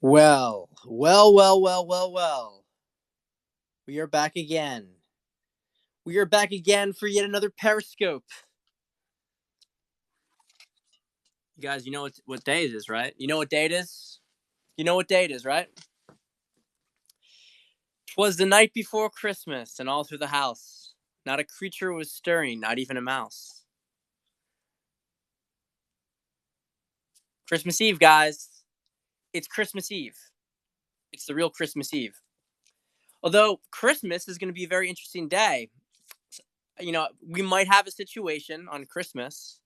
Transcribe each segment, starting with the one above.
Well. We are back again. We are back again for yet another Periscope. You guys, you know what day it is, right? You know what day it is? You know what day it is, right? 'Twas the night before Christmas, and all through the house, not a creature was stirring, not even a mouse. Christmas Eve, guys. It's Christmas Eve. It's the real Christmas Eve. Although Christmas is going to be a very interesting day. We might have a situation on Christmas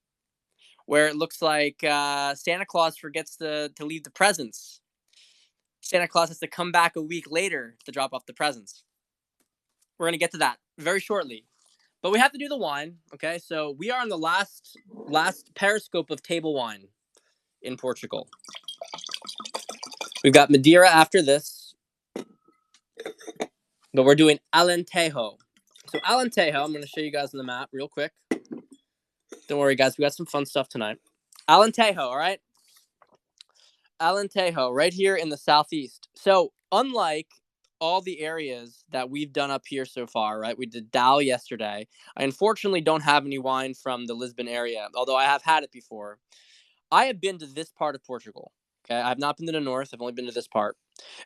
where it looks like Santa Claus forgets to leave the presents. Santa Claus has to come back a week later to drop off the presents. We're going to get to that very shortly. But we have to do the wine, okay? So we are on the last Periscope of table wine in Portugal. We've got Madeira after this, but we're doing Alentejo. So Alentejo, I'm going to show you guys on the map real quick. Don't worry, guys. We got some fun stuff tonight. Alentejo, all right? Alentejo, right here in the southeast. So unlike all the areas that we've done up here so far, right? We did Dal yesterday. I unfortunately don't have any wine from the Lisbon area, although I have had it before. I have been to this part of Portugal. Okay, I have not been to the north. I've only been to this part,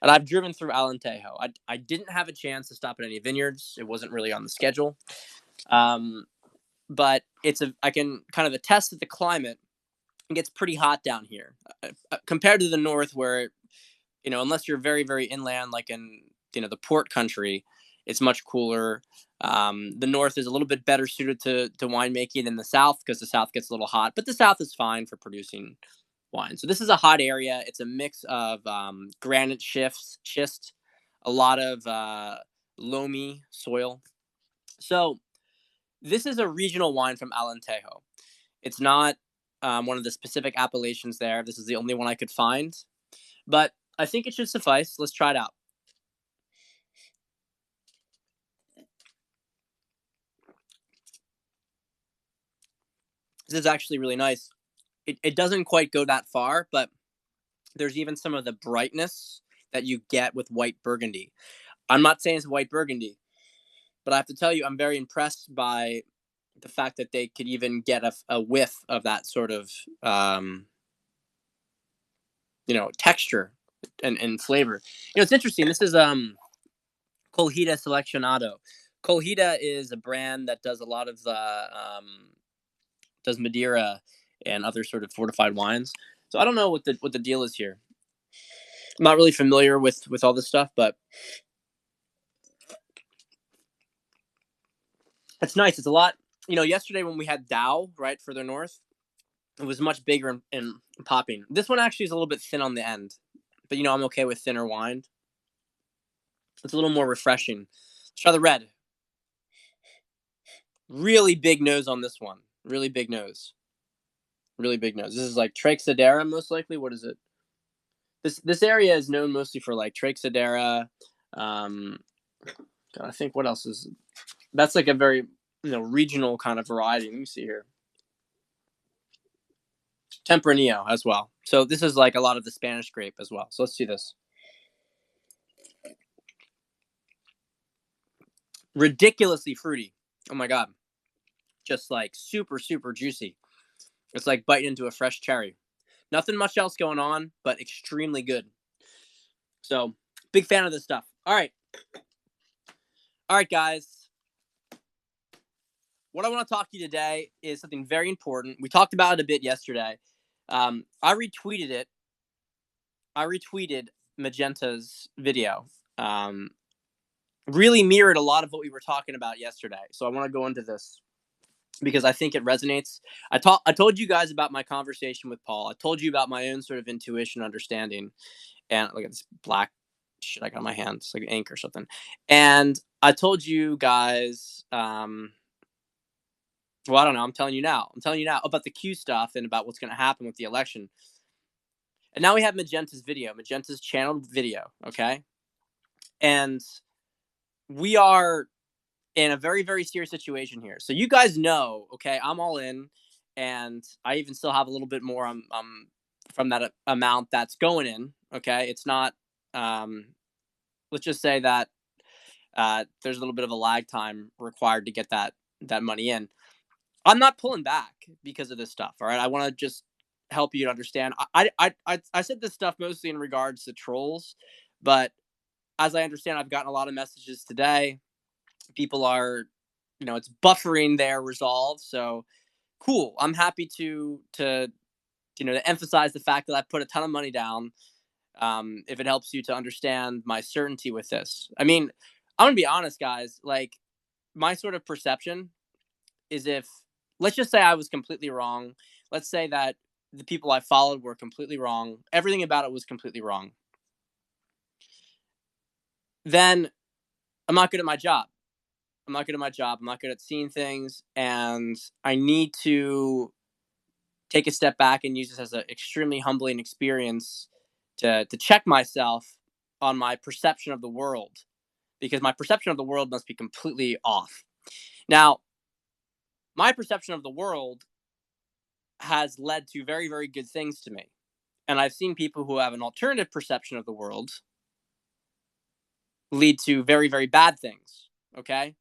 and I've driven through Alentejo. I didn't have a chance to stop at any vineyards. It wasn't really on the schedule. But I can kind of attest that the climate gets pretty hot down here compared to the north, where unless you're very very inland, like in the port country, it's much cooler. The north is a little bit better suited to winemaking than the south, because the south gets a little hot, but the south is fine for producing wine. So this is a hot area. It's a mix of granite schist, a lot of loamy soil. So this is a regional wine from Alentejo. It's not one of the specific appellations there. This is the only one I could find, but I think it should suffice. Let's try it out. This is actually really nice. It doesn't quite go that far, but there's even some of the brightness that you get with white Burgundy. I'm not saying it's white Burgundy, but I have to tell you, I'm very impressed by the fact that they could even get a whiff of that sort of texture and flavor. It's interesting. This is Colheita Seleccionado. Colheita is a brand that does a lot of does Madeira and other sort of fortified wines. So I don't know what the deal is here. I'm not really familiar with all this stuff, but it's nice. It's a lot. Yesterday when we had Dow right further north, it was much bigger and popping. This one actually is a little bit thin on the end, but I'm okay with thinner wine. It's a little more refreshing. Let's try the red. Really big nose on this one. Really big nose. Really big nose. This is like Treixadera, most likely. What is it? This area is known mostly for like Treixadera. I think what else is? That's like a very regional kind of variety. Let me see here. Tempranillo as well. So this is like a lot of the Spanish grape as well. So let's see this. Ridiculously fruity. Oh my god. Just like super, super juicy. It's like biting into a fresh cherry. Nothing much else going on, but extremely good. So, big fan of this stuff. All right, guys. What I want to talk to you today is something very important. We talked about it a bit yesterday. I retweeted it. I retweeted Magenta's video. Really mirrored a lot of what we were talking about yesterday. So I want to go into this because I think it resonates. I told you guys about my conversation with Paul. I told you about my own sort of intuition, understanding, and look at this black shit I got on my hands, it's like ink or something. And I told you guys, well, I don't know. I'm telling you now about the Q stuff and about what's going to happen with the election. And now we have Magenta's channeled video, okay? And we are in a very, very serious situation here. So you guys know, okay, I'm all in, and I even still have a little bit more from that amount that's going in, Okay, it's not. Um, let's just say that there's a little bit of a lag time required to get that money in. I'm not pulling back because of this stuff. All right, I want to just help you to understand. I said this stuff mostly in regards to trolls, but as I understand, I've gotten a lot of messages today. People are, it's buffering their resolve. So cool. I'm happy to emphasize the fact that I put a ton of money down. If it helps you to understand my certainty with this, I mean, I'm gonna be honest, guys. Like my sort of perception is if let's just say I was completely wrong. Let's say that the people I followed were completely wrong. Everything about it was completely wrong. Then I'm not good at my job. I'm not good at my job. I'm not good at seeing things, and I need to take a step back and use this as an extremely humbling experience to check myself on my perception of the world, because my perception of the world must be completely off. Now, my perception of the world has led to very, very good things to me. And I've seen people who have an alternative perception of the world lead to very, very bad things. Okay.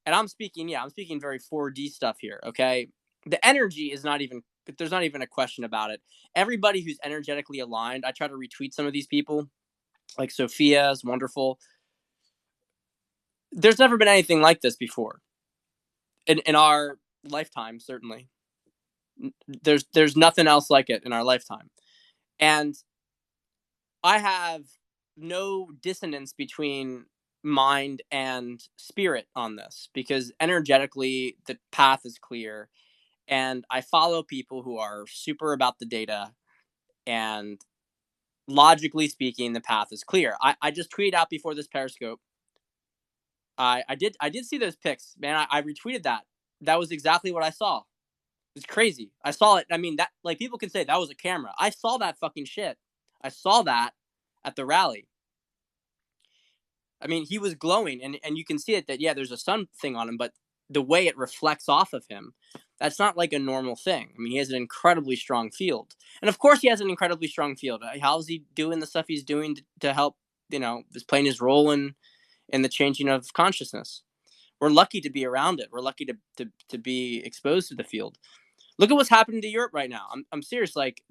And I'm speaking very 4D stuff here. Okay. The energy is not even, there's not even a question about it. Everybody who's energetically aligned, I try to retweet some of these people, like Sophia is wonderful. There's never been anything like this before in our lifetime, certainly. There's nothing else like it in our lifetime. And I have no dissonance between mind and spirit on this because energetically the path is clear, and I follow people who are super about the data, and logically speaking the path is clear. I just tweeted out before this Periscope. I did see those pics, man. I retweeted that. That was exactly what I saw. It's crazy. I saw it. I mean, that, like, people can say that was a camera. I saw that fucking shit. I saw that at the rally. I mean, he was glowing, and you can see it that, yeah, there's a sun thing on him, but the way it reflects off of him, that's not like a normal thing. I mean, he has an incredibly strong field, and of course, he has an incredibly strong field. How is he doing the stuff he's doing to help? Is playing his role in the changing of consciousness. We're lucky to be around it. We're lucky to be exposed to the field. Look at what's happening to Europe right now. I'm serious. Like,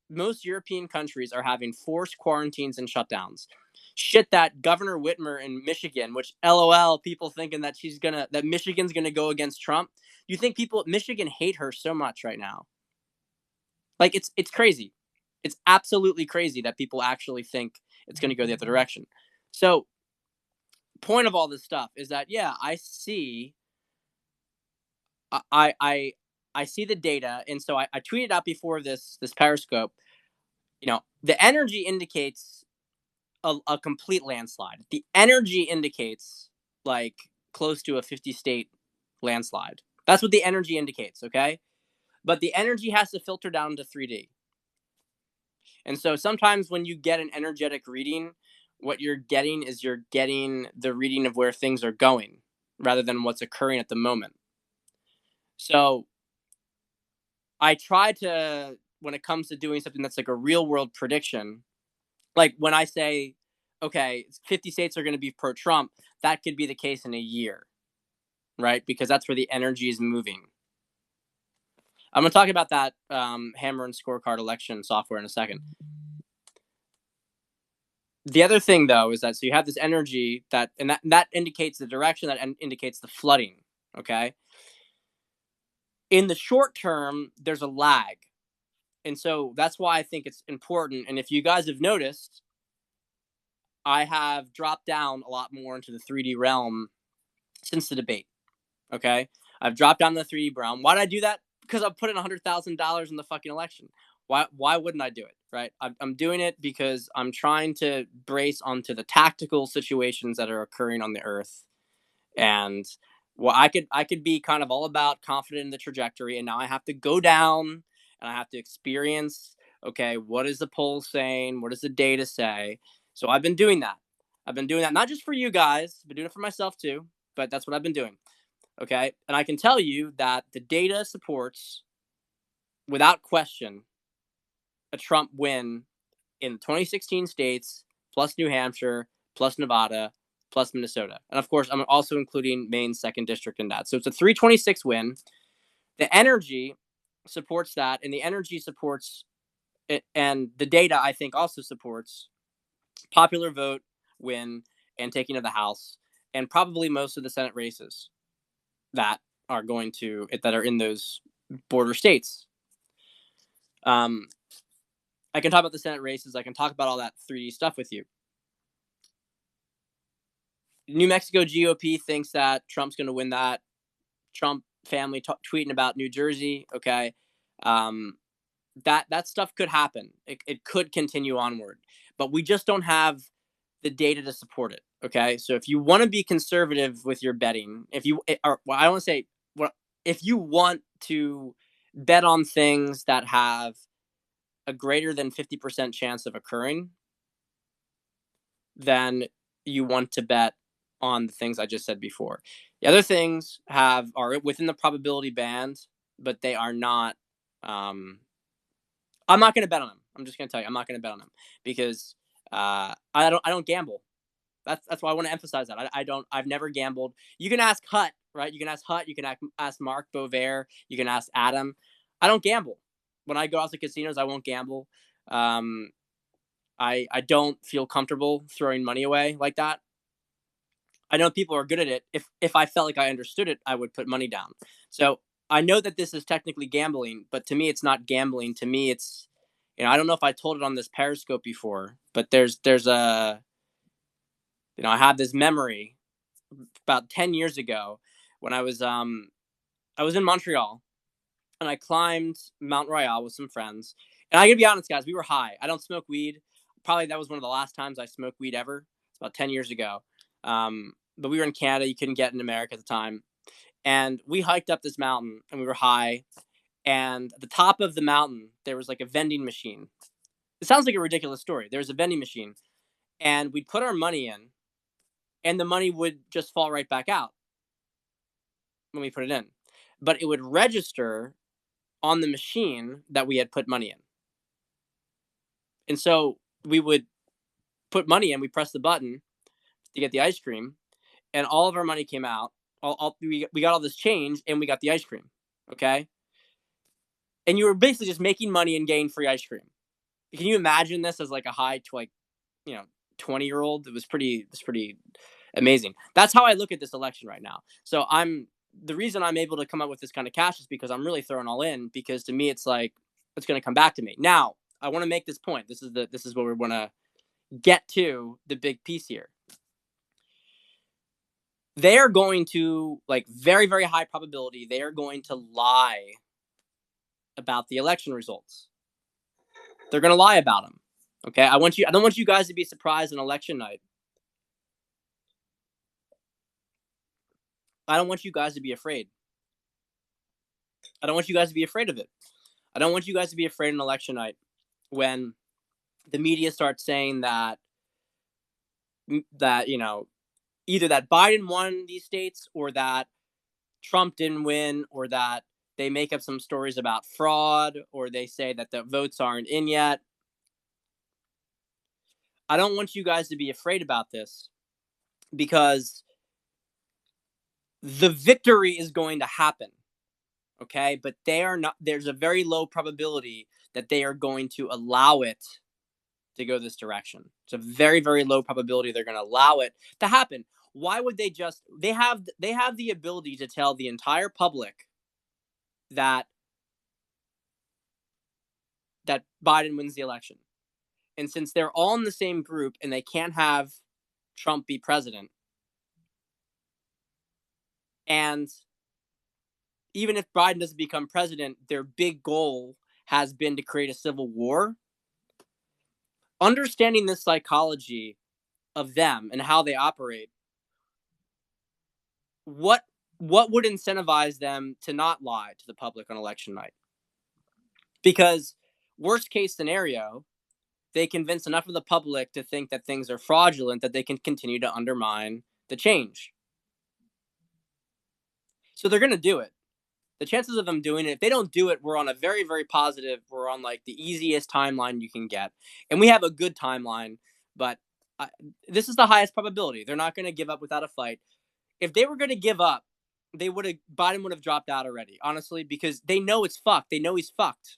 most European countries are having forced quarantines and shutdowns. Shit, that Governor Whitmer in Michigan, which LOL, people thinking that Michigan's gonna go against Trump. You think people at Michigan hate her so much right now? Like, it's crazy. It's absolutely crazy that people actually think it's gonna go the other direction. So, point of all this stuff is that, yeah, I I see the data, and so I tweeted out before this Periscope. The energy indicates a complete landslide. The energy indicates like close to a 50 state landslide. That's what the energy indicates, okay? But the energy has to filter down to 3D. And so sometimes when you get an energetic reading, what you're getting the reading of where things are going rather than what's occurring at the moment. So I try to, when it comes to doing something that's like a real world prediction, like when I say, okay, 50 states are going to be pro Trump, that could be the case in a year, right? Because that's where the energy is moving. I'm going to talk about that hammer and scorecard election software in a second. The other thing, though, is that so you have this energy that indicates the direction, that indicates the flooding. Okay. In the short term, there's a lag. And so that's why I think it's important. And if you guys have noticed, I have dropped down a lot more into the 3D realm since the debate. Okay. I've dropped down the 3D realm. Why did I do that? Because I put in $100,000 in the fucking election. Why wouldn't I do it? Right. I'm doing it because I'm trying to brace onto the tactical situations that are occurring on the earth. And well, I could be kind of all about confident in the trajectory, and now I have to go down and I have to experience, okay, what is the poll saying? What does the data say? So I've been doing that. I've been doing that not just for you guys, I've been doing it for myself too, but that's what I've been doing. Okay. And I can tell you that the data supports, without question, a Trump win in 2016 states, plus New Hampshire, plus Nevada, plus Minnesota. And of course, I'm also including Maine's second district in that. So it's a 326 win. The energy supports that, and the energy supports it, and the data, I think, also supports popular vote win and taking of the House, and probably most of the Senate races that that are in those border states. I can talk about the Senate races. I can talk about all that 3D stuff with you. New Mexico GOP thinks that Trump's going to win that. Trump family tweeting about New Jersey. Okay, that stuff could happen. It could continue onward, but we just don't have the data to support it. Okay, so if you want to be conservative with your betting, if you or well, I don't want to say well, if you want to bet on things that have a greater than 50% chance of occurring, then you want to bet on the things I just said before. The other things are within the probability band, but they are not. I'm not going to bet on them. I'm just going to tell you, I'm not going to bet on them because I don't gamble. That's why I want to emphasize that. I've never gambled. You can ask Hut, right? You can ask Hut. You can ask Mark Bovair. You can ask Adam. I don't gamble. When I go out to casinos, I won't gamble. I don't feel comfortable throwing money away like that. I know people are good at it. If I felt like I understood it, I would put money down. So I know that this is technically gambling, but to me, it's not gambling. To me, it's I don't know if I told it on this Periscope before, but there's a I have this memory about 10 years ago when I was in Montreal and I climbed Mount Royal with some friends. And I gotta be honest, guys, we were high. I don't smoke weed. Probably that was one of the last times I smoked weed ever. It's about 10 years ago. But we were in Canada. You couldn't get in America at the time. And we hiked up this mountain and we were high. And at the top of the mountain, there was like a vending machine. It sounds like a ridiculous story. There was a vending machine. And we'd put our money in, and the money would just fall right back out when we put it in. But it would register on the machine that we had put money in. And so we would put money in, we press the button to get the ice cream, and all of our money came out. We got all this change, and we got the ice cream. Okay? And you were basically just making money and getting free ice cream. Can you imagine this as like a high to 20-year-old? It was pretty amazing. That's how I look at this election right now. So the reason I'm able to come up with this kind of cash is because I'm really throwing all in, because to me it's like it's going to come back to me. Now, I want to make this point. This is what we want to get to, the big piece here. They are going to, like, very, very high probability, they are going to lie about the election results. They're going to lie about them. Okay? I don't want you guys to be surprised on election night. I don't want you guys to be afraid. I don't want you guys to be afraid of it. I don't want you guys to be afraid on election night when the media starts saying that either that Biden won these states, or that Trump didn't win, or that they make up some stories about fraud, or they say that the votes aren't in yet. I don't want you guys to be afraid about this, because the victory is going to happen. Okay? But there's a very low probability that they are going to allow it to go this direction. It's a very, very low probability they're going to allow it to happen. Why would they have the ability to tell the entire public that Biden wins the election. And since they're all in the same group and they can't have Trump be president, and even if Biden doesn't become president, their big goal has been to create a civil war. Understanding the psychology of them and how they operate, what would incentivize them to not lie to the public on election night? Because worst case scenario, they convince enough of the public to think that things are fraudulent, that they can continue to undermine the change. So they're going to do it. The chances of them doing it, if they don't do it, we're on a very, very positive, we're on like the easiest timeline you can get. And we have a good timeline, but I, this is the highest probability. They're not going to give up without a fight. If they were going to give up, Biden would have dropped out already, honestly, because they know it's fucked. They know he's fucked.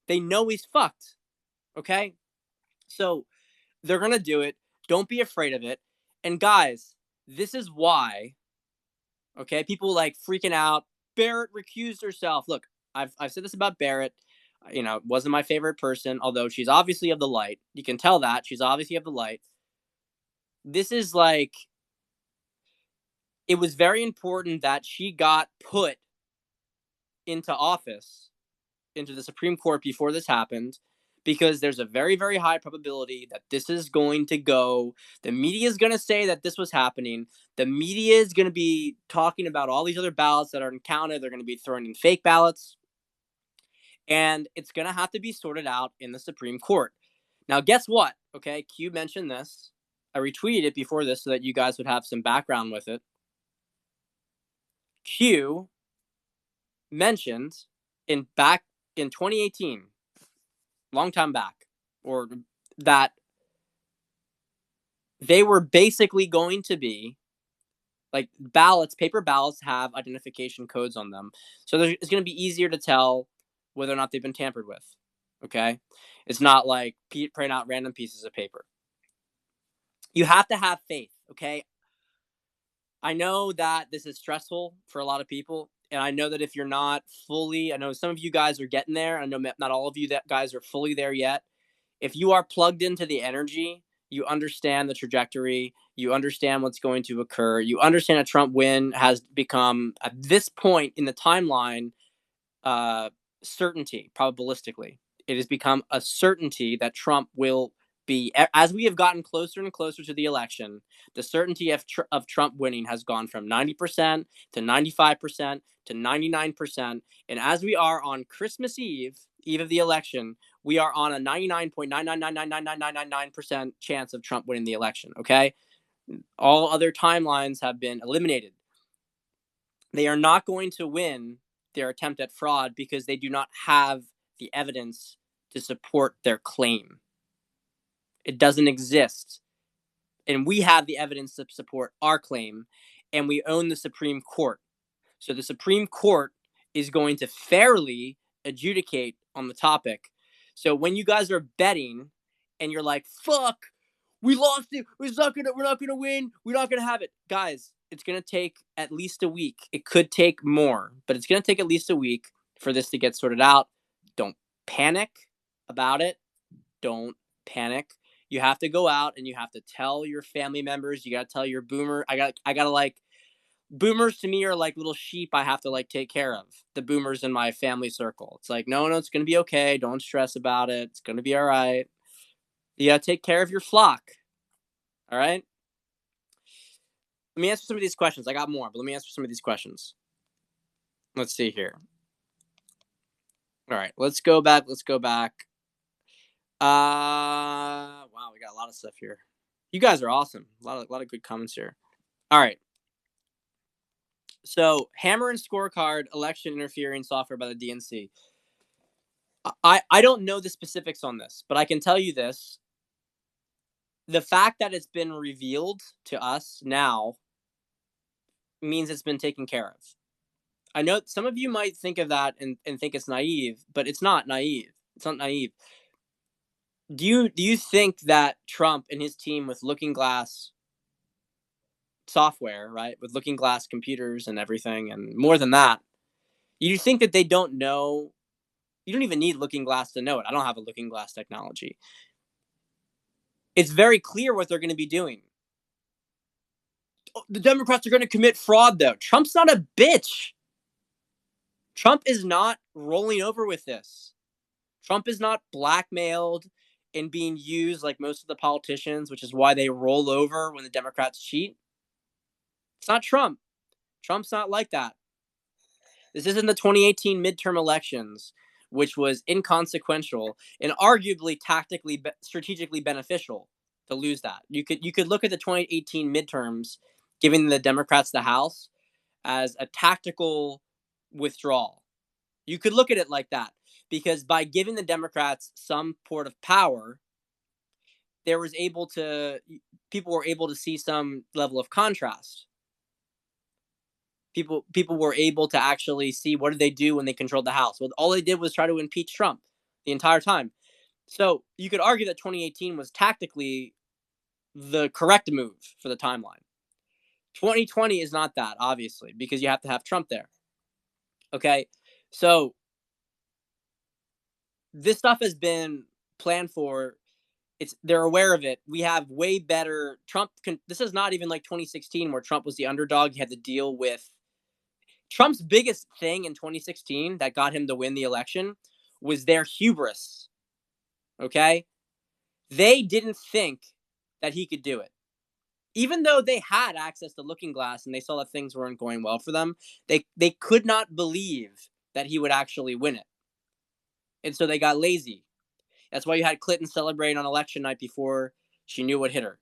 They know he's fucked. Okay? So they're going to do it. Don't be afraid of it. And guys, this is why, okay, people like freaking out. Barrett recused herself. Look, I've said this about Barrett. You know, wasn't my favorite person, although she's obviously of the light. You can tell that. She's obviously of the light. This is like, it was very important that she got put into office, into the Supreme Court before this happened, because there's a very, very high probability that this is going to go. The media is going to say that this was happening. The media is going to be talking about all these other ballots that aren't counted. They're going to be throwing in fake ballots. And it's going to have to be sorted out in the Supreme Court. Now, guess what? Okay, Q mentioned this. I retweeted it before this so that you guys would have some background with it. Q mentioned back in 2018, long time back, or that they were basically going to be like ballots, paper ballots have identification codes on them. So it's going to be easier to tell whether or not they've been tampered with. Okay? It's not like print out random pieces of paper. You have to have faith, okay? I know that this is stressful for a lot of people. And I know that if you're not fully, I know some of you guys are getting there. I know not all of you that guys are fully there yet. If you are plugged into the energy, you understand the trajectory, you understand what's going to occur, you understand a Trump win has become, at this point in the timeline, certainty, probabilistically. It has become a certainty that Trump will be, as we have gotten closer and closer to the election, the certainty of Trump winning has gone from 90% to 95% to 99%. And as we are on Christmas Eve, eve of the election, we are on a 99.999999999% chance of Trump winning the election. Okay. All other timelines have been eliminated. They are not going to win their attempt at fraud because they do not have the evidence to support their claim. It doesn't exist. And we have the evidence to support our claim, and we own the Supreme Court. So the Supreme Court is going to fairly adjudicate on the topic. So when you guys are betting and you're like, fuck, we lost it, we're not gonna win, we're not gonna have it. Guys, it's gonna take at least a week. It could take more, but it's gonna take at least a week for this to get sorted out. Don't panic about it. Don't panic. You have to go out and you have to tell your family members. You gotta tell your boomer. I gotta like, boomers to me are like little sheep I have to like take care of. The boomers in my family circle. It's like, no, it's gonna be okay. Don't stress about it. It's gonna be all right. You gotta take care of your flock. All right. Let me answer some of these questions. I got more, but let me answer some of these questions. Let's see here. All right, let's go back. Wow, we got a lot of stuff here. You guys are awesome. A lot of good comments here. All right. So, hammer and scorecard election interfering software by the DNC. I don't know the specifics on this, but I can tell you this. The fact that it's been revealed to us now means it's been taken care of. I know some of you might think of that and think it's naive, but it's not naive. It's not naive. Do you think that Trump and his team with Looking Glass software, right, with Looking Glass computers and everything, and more than that, you think that they don't know? You don't even need Looking Glass to know it. I don't have a Looking Glass technology. It's very clear what they're going to be doing. The Democrats are going to commit fraud, though. Trump's not a bitch. Trump is not rolling over with this. Trump is not blackmailed and being used like most of the politicians, which is why they roll over when the Democrats cheat. It's not Trump. Trump's not like that. This isn't the 2018 midterm elections, which was inconsequential and arguably tactically, strategically beneficial to lose that. You could look at the 2018 midterms, giving the Democrats the House, as a tactical withdrawal. You could look at it like that, because by giving the Democrats some sort of power, there was able to people were able to see some level of contrast. People were able to actually see what did they do when they controlled the House. Well, all they did was try to impeach Trump the entire time. So you could argue that 2018 was tactically the correct move for the timeline. 2020 is not that, obviously, because you have to have Trump there. Okay, so this stuff has been planned for. They're aware of it. We have way better Trump. This is not even like 2016 where Trump was the underdog. He had to deal with Trump's biggest thing in 2016 that got him to win the election was their hubris. Okay, they didn't think that he could do it. Even though they had access to Looking Glass and they saw that things weren't going well for them, they could not believe that he would actually win it. And so they got lazy. That's why you had Clinton celebrating on election night before she knew what hit her.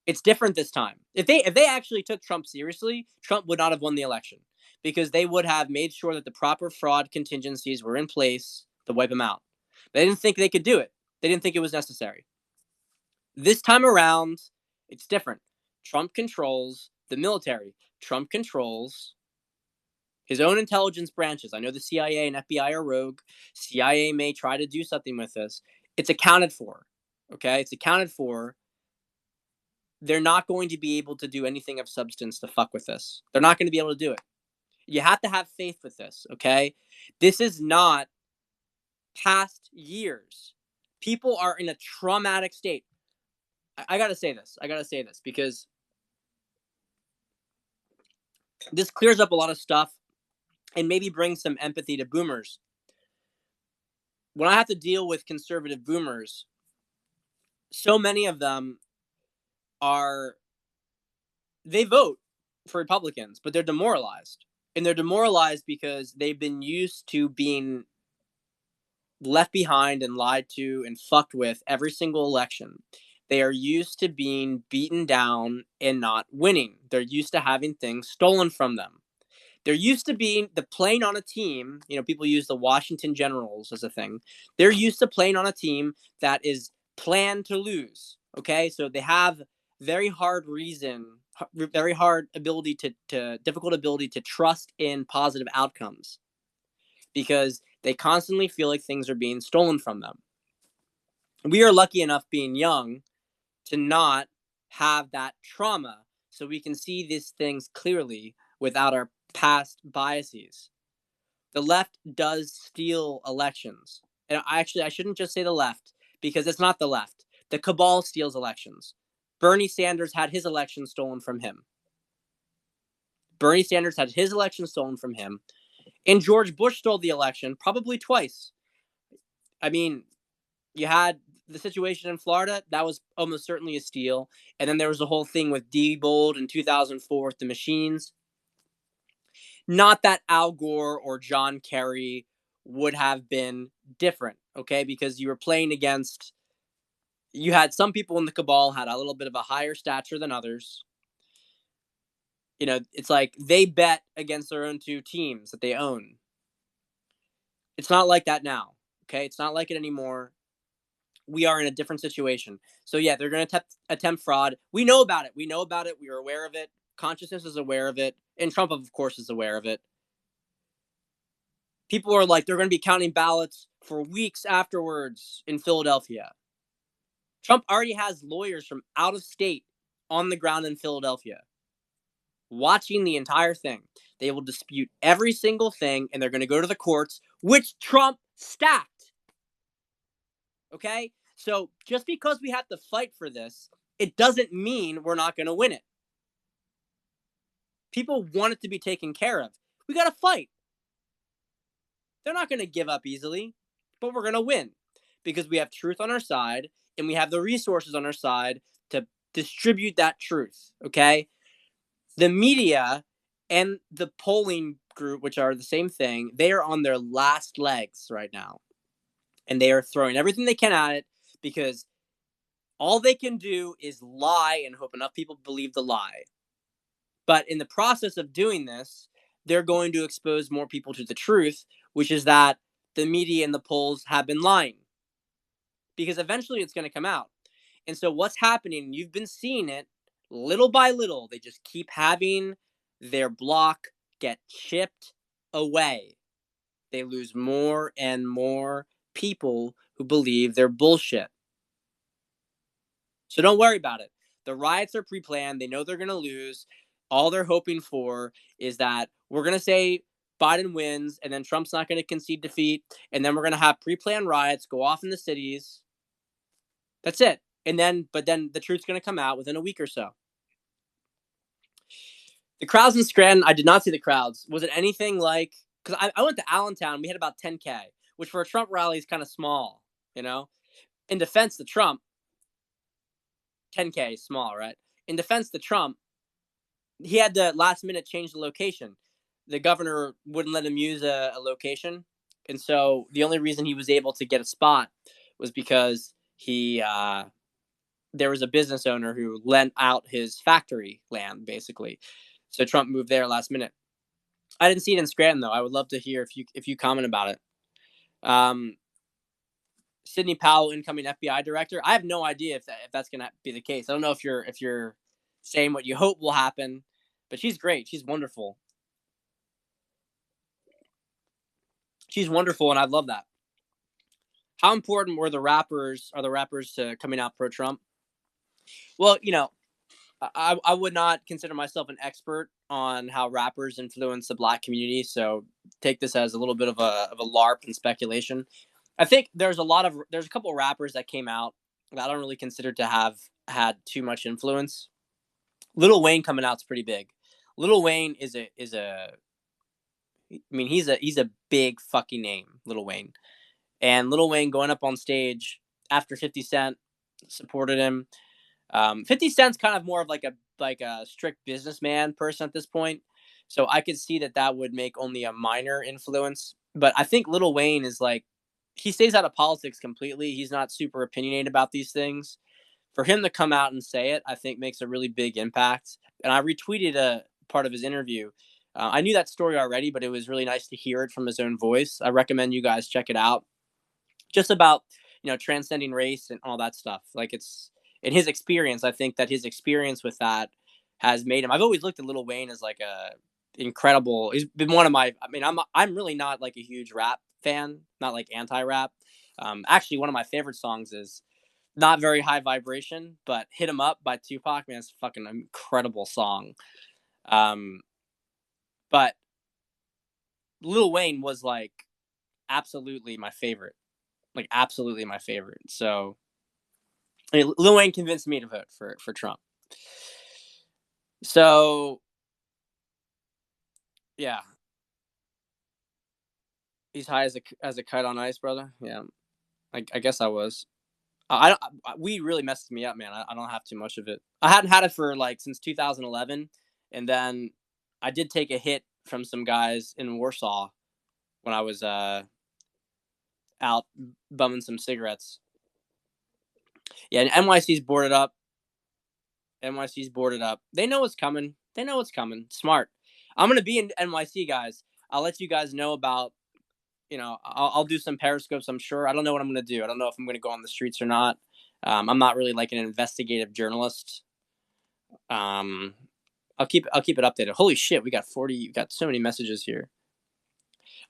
It's different this time. If they actually took Trump seriously, Trump would not have won the election, because they would have made sure that the proper fraud contingencies were in place to wipe him out. They didn't think they could do it. They didn't think it was necessary. This time around, it's different. Trump controls the military. Trump controls his own intelligence branches. I know the CIA and FBI are rogue. CIA may try to do something with this. It's accounted for. Okay? It's accounted for. They're not going to be able to do anything of substance to fuck with this. They're not going to be able to do it. You have to have faith with this, okay? This is not past years. People are in a traumatic state. I gotta say this. Because this clears up a lot of stuff and maybe brings some empathy to boomers. When I have to deal with conservative boomers, so many of them are they vote for Republicans, but they're demoralized. And they're demoralized because they've been used to being left behind and lied to and fucked with every single election. They are used to being beaten down and not winning. They're used to having things stolen from them. They're used to being the playing on a team. People use the Washington Generals as a thing. They're used to playing on a team that is planned to lose. Okay, so they have very hard ability to difficult ability to trust in positive outcomes, because they constantly feel like things are being stolen from them. We are lucky enough, being young, to not have that trauma, so we can see these things clearly without our past biases. The left does steal elections. And I shouldn't just say the left, because it's not the left. The cabal steals elections. Bernie Sanders had his election stolen from him. And George Bush stole the election probably twice. I mean, you had the situation in Florida, that was almost certainly a steal. And then there was the whole thing with Diebold in 2004 with the machines. Not that Al Gore or John Kerry would have been different, okay? Because you were playing against, you had some people in the cabal had a little bit of a higher stature than others. It's like they bet against their own two teams that they own. It's not like that now, okay? It's not like it anymore. We are in a different situation. So yeah, they're going to attempt fraud. We know about it. We are aware of it. Consciousness is aware of it. And Trump, of course, is aware of it. People are like, they're going to be counting ballots for weeks afterwards in Philadelphia. Trump already has lawyers from out of state on the ground in Philadelphia watching the entire thing. They will dispute every single thing, and they're going to go to the courts, which Trump stacked. Okay? So just because we have to fight for this, it doesn't mean we're not going to win it. People want it to be taken care of. We got to fight. They're not going to give up easily, but we're going to win, because we have truth on our side and we have the resources on our side to distribute that truth. Okay? The media and the polling group, which are the same thing, they are on their last legs right now. And they are throwing everything they can at it, because all they can do is lie and hope enough people believe the lie. But in the process of doing this, they're going to expose more people to the truth, which is that the media and the polls have been lying, because eventually it's going to come out. And so what's happening, you've been seeing it little by little, they just keep having their block get chipped away. They lose more and more people who believe they're bullshit. So don't worry about it. The riots are pre-planned. They know they're going to lose. All they're hoping for is that we're going to say Biden wins, and then Trump's not going to concede defeat, and then we're going to have pre-planned riots go off in the cities. That's it. But then the truth's going to come out within a week or so. The crowds in Scranton, I did not see the crowds. Was it anything like? Because I went to Allentown. We had about 10K, which for a Trump rally is kind of small. You know, in defense to Trump, 10K is small, right? In defense to Trump, he had to last minute change the location. The governor wouldn't let him use a location, and so the only reason he was able to get a spot was because there was a business owner who lent out his factory land, basically. So Trump moved there last minute. I didn't see it in Scranton though. I would love to hear if you comment about it. Um, Sidney Powell, incoming FBI director. I have no idea if that's going to be the case. I don't know if you're saying what you hope will happen, but she's great. She's wonderful. She's wonderful, and I love that. How important were the rappers? Are the rappers to coming out pro Trump? Well, I would not consider myself an expert on how rappers influence the black community, so take this as a little bit of a LARP and speculation. I think there's a couple of rappers that came out that I don't really consider to have had too much influence. Lil Wayne coming out's pretty big. Lil Wayne he's a big fucking name, Lil Wayne. And Lil Wayne going up on stage after 50 Cent supported him. 50 Cent's kind of more of like a strict businessman person at this point, so I could see that would make only a minor influence. But I think Lil Wayne is like, he stays out of politics completely. He's not super opinionated about these things. For him to come out and say it, I think makes a really big impact. And I retweeted a part of his interview. I knew that story already, but it was really nice to hear it from his own voice. I recommend you guys check it out. Just about transcending race and all that stuff. Like, it's in his experience. I think that his experience with that has made him. I've always looked at Lil Wayne as like a incredible. He's been one of my. I mean, I'm really not like a huge rap fan, not like anti-rap. Actually, one of my favorite songs is not very high vibration, but "Hit 'Em Up" by Tupac. Man, it's a fucking incredible song. Um, but Lil Wayne was like absolutely my favorite. Like, absolutely my favorite. So, I mean, Lil Wayne convinced me to vote for Trump. So, yeah, he's high as a kite on ice, brother. Yeah, I guess I was. I don't. Weed really messes me up, man. I don't have too much of it. I hadn't had it for like since 2011, and then I did take a hit from some guys in Warsaw when I was out bumming some cigarettes. Yeah, and NYC's boarded up. NYC's boarded up. They know what's coming. They know what's coming. Smart. I'm gonna be in NYC, guys. I'll let you guys know about. I'll do some periscopes. I'm sure. I don't know what I'm gonna do. I don't know if I'm gonna go on the streets or not. I'm not really like an investigative journalist. Um, I'll keep it updated. Holy shit, we got 40. We got so many messages here.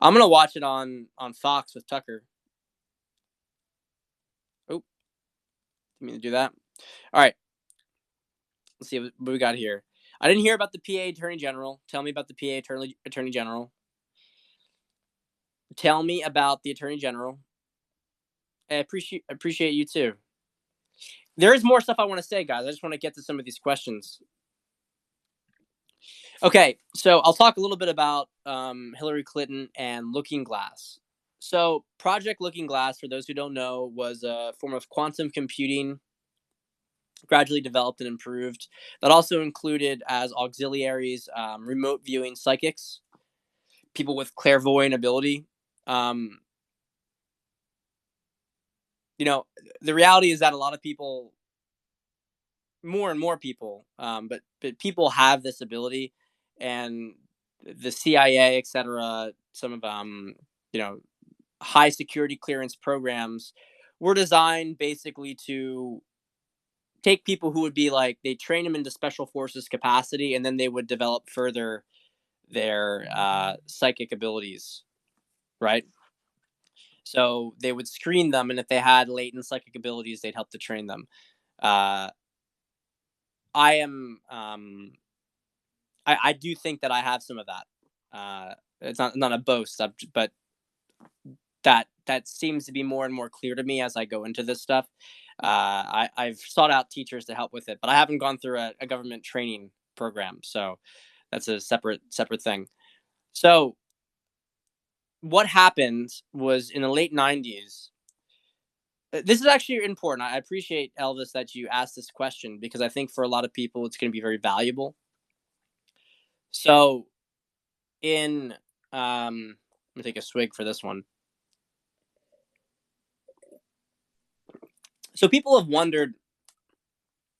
I'm gonna watch it on Fox with Tucker. Oh, you mean to do that? All right. Let's see what we got here. I didn't hear about the PA Attorney General. Tell me about the PA Attorney General. Tell me about the Attorney General. I appreciate you too. There is more stuff I want to say, guys. I just want to get to some of these questions. Okay, so I'll talk a little bit about Hillary Clinton and Looking Glass. So Project Looking Glass, for those who don't know, was a form of quantum computing gradually developed and improved that also included as auxiliaries remote viewing psychics, people with clairvoyant ability. Um, the reality is that a lot of people more and more people, but people have this ability, and the CIA, etc. Some of you know high security clearance programs were designed basically to take people who would be like they train them into special forces capacity, and then they would develop further their psychic abilities, right? So they would screen them, and if they had latent psychic abilities, they'd help to train them. Uh, I am I do think that I have some of that. It's not a boast, but that seems to be more and more clear to me as I go into this stuff. I've sought out teachers to help with it, but I haven't gone through a government training program, so that's a separate thing. So what happened was in the late '90s. This is actually important. I appreciate Elvis that you asked this question because I think for a lot of people it's going to be very valuable. So in let me take a swig for this one. So people have wondered,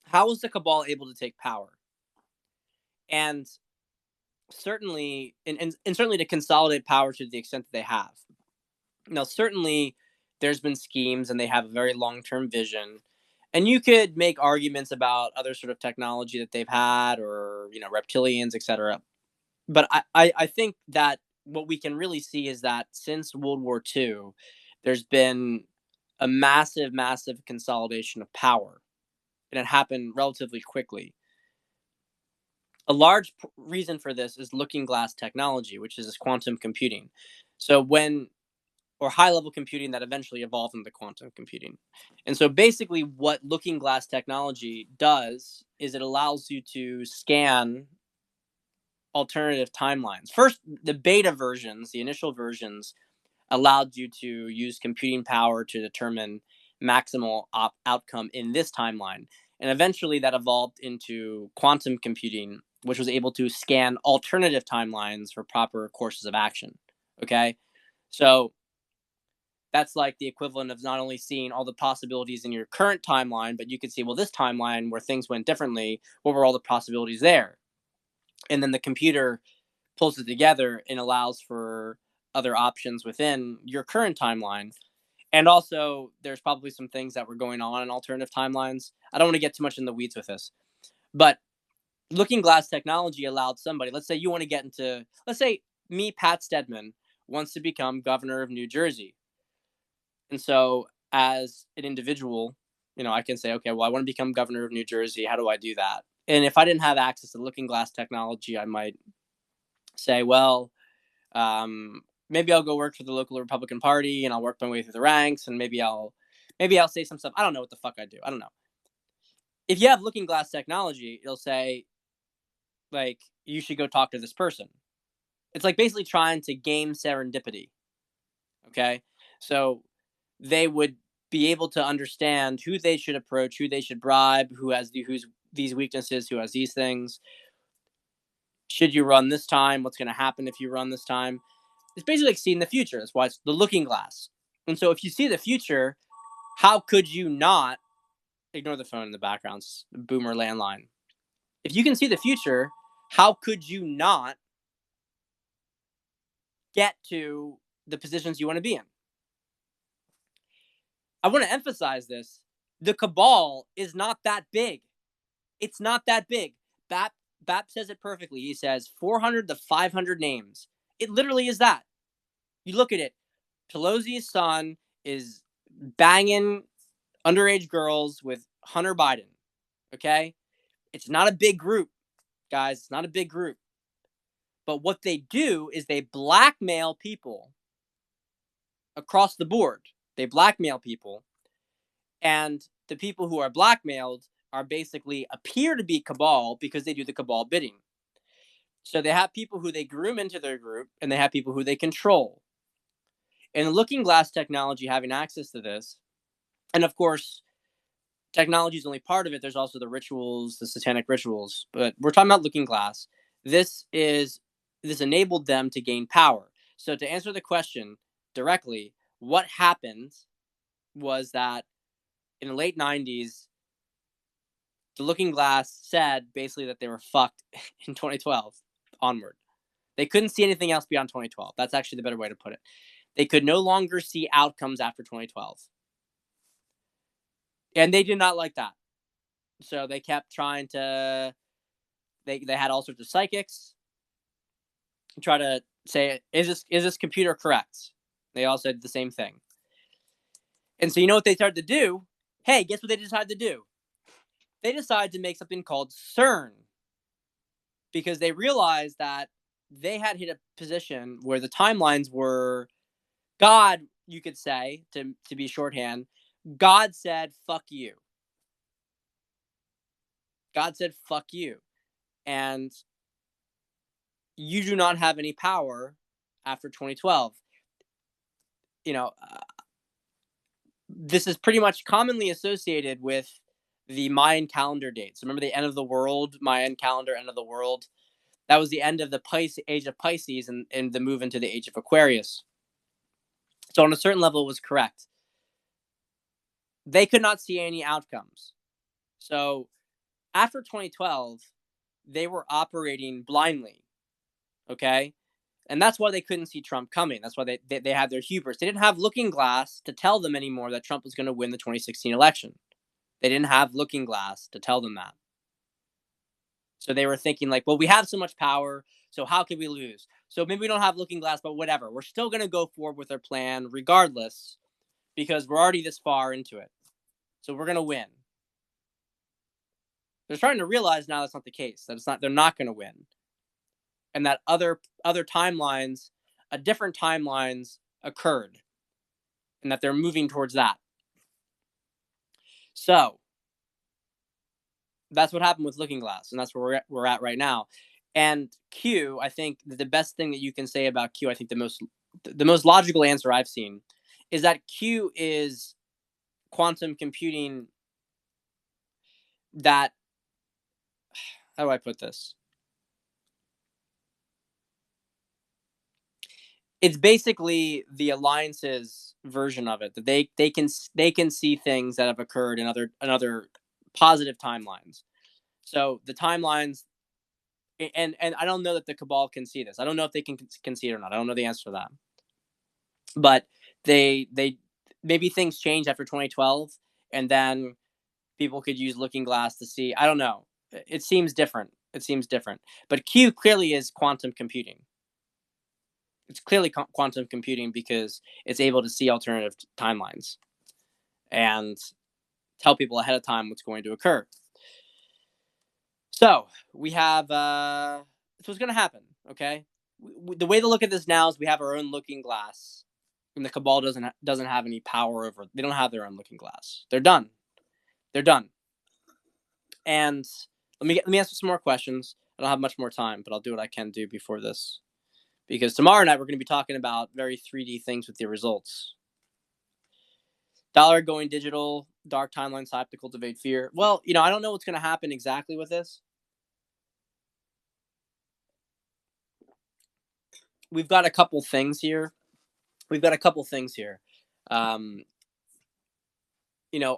how was the cabal able to take power? And certainly and certainly to consolidate power to the extent that they have. Now certainly there's been schemes and they have a very long-term vision. And you could make arguments about other sort of technology that they've had, or reptilians, etc. But I think that what we can really see is that since World War II, there's been a massive consolidation of power, and it happened relatively quickly. A large reason for this is looking glass technology, which is this quantum computing. So when or high level computing that eventually evolved into quantum computing. And so basically what looking glass technology does is it allows you to scan alternative timelines. First, the beta versions, the initial versions, allowed you to use computing power to determine maximal outcome in this timeline. And eventually that evolved into quantum computing, which was able to scan alternative timelines for proper courses of action. Okay. So that's like the equivalent of not only seeing all the possibilities in your current timeline, but you could see, well, this timeline where things went differently, what were all the possibilities there? And then the computer pulls it together and allows for other options within your current timeline. And also, there's probably some things that were going on in alternative timelines. I don't want to get too much in the weeds with this, but looking glass technology allowed somebody, let's say you want to get into, let's say me, Pat Stedman, wants to become governor of New Jersey. And so, as an individual, I can say, okay, well, I want to become governor of New Jersey. How do I do that? And if I didn't have access to looking glass technology, I might say, well, maybe I'll go work for the local Republican Party and I'll work my way through the ranks, and maybe I'll say some stuff. I don't know what the fuck I do. I don't know. If you have looking glass technology, it'll say like you should go talk to this person. It's like basically trying to game serendipity. Okay, so they would be able to understand who they should approach, who they should bribe, who's these weaknesses, who has these things. Should you run this time? What's going to happen if you run this time? It's basically like seeing the future. That's why it's the looking glass. And so if you see the future, how could you not ignore the phone in the background? Boomer landline. If you can see the future, how could you not get to the positions you want to be in? I want to emphasize this. The cabal is not that big. It's not that big. Bap says it perfectly. He says 400 to 500 names. It literally is that. You look at it. Pelosi's son is banging underage girls with Hunter Biden. Okay? It's not a big group, guys. It's not a big group. But what they do is they blackmail people across the board. They blackmail people. And the people who are blackmailed are basically appear to be cabal because they do the cabal bidding. So they have people who they groom into their group, and they have people who they control. And looking glass technology having access to this, and of course, technology is only part of it. There's also the rituals, the satanic rituals, but we're talking about looking glass. This is this enabled them to gain power. So to answer the question directly, what happened was that in the late '90s, The Looking Glass said basically that they were fucked in 2012 onward. They couldn't see anything else beyond 2012. That's actually the better way to put it. They could no longer see outcomes after 2012. And they did not like that. So they kept trying to they had all sorts of psychics try to say, is this computer correct? They all said the same thing. And so you know what they started to do? Hey, guess what they decided to do? They decided to make something called CERN, because they realized that they had hit a position where the timelines were God, you could say, to be shorthand. God said, fuck you. God said, fuck you. And you do not have any power after 2012. You know, this is pretty much commonly associated with the Mayan calendar dates. Remember the end of the world, Mayan calendar, end of the world? That was the end of the age of Pisces and the move into the age of Aquarius. So on a certain level, it was correct. They could not see any outcomes. So after 2012, they were operating blindly. Okay. And that's why they couldn't see Trump coming. That's why they had their hubris. They didn't have Looking Glass to tell them anymore that Trump was going to win the 2016 election. They didn't have Looking Glass to tell them that. So they were thinking like, well, we have so much power, so how could we lose? So maybe we don't have Looking Glass, but whatever. We're still going to go forward with our plan regardless, because we're already this far into it. So we're going to win. They're starting to realize now that's not the case. That they're not going to win. And that other timelines, different timelines occurred, and that they're moving towards that. So that's what happened with Looking Glass, and that's where we're at right now. And Q, I think the best thing that you can say about Q, I think the most logical answer I've seen is that Q is quantum computing. That, how do I put this? It's basically the alliance's version of it, that they can see things that have occurred in other positive timelines. So the timelines, and I don't know that the cabal can see this. I don't know if they can see it or not. I don't know the answer to that. But they maybe things changed after 2012, and then people could use Looking Glass to see. I don't know. It seems different. It seems different. But Q clearly is quantum computing. It's clearly quantum computing because it's able to see alternative timelines and tell people ahead of time what's going to occur. So we have that's what's going to happen. Okay, the way to look at this now is we have our own Looking Glass, and the cabal doesn't have any power over. They don't have their own Looking Glass. They're done. They're done. And let me answer some more questions. I don't have much more time, but I'll do what I can do before this, because tomorrow night we're going to be talking about very 3D things with the results. Dollar going digital, dark timelines hype to cultivate fear. Well, I don't know what's going to happen exactly with this. We've got a couple things here.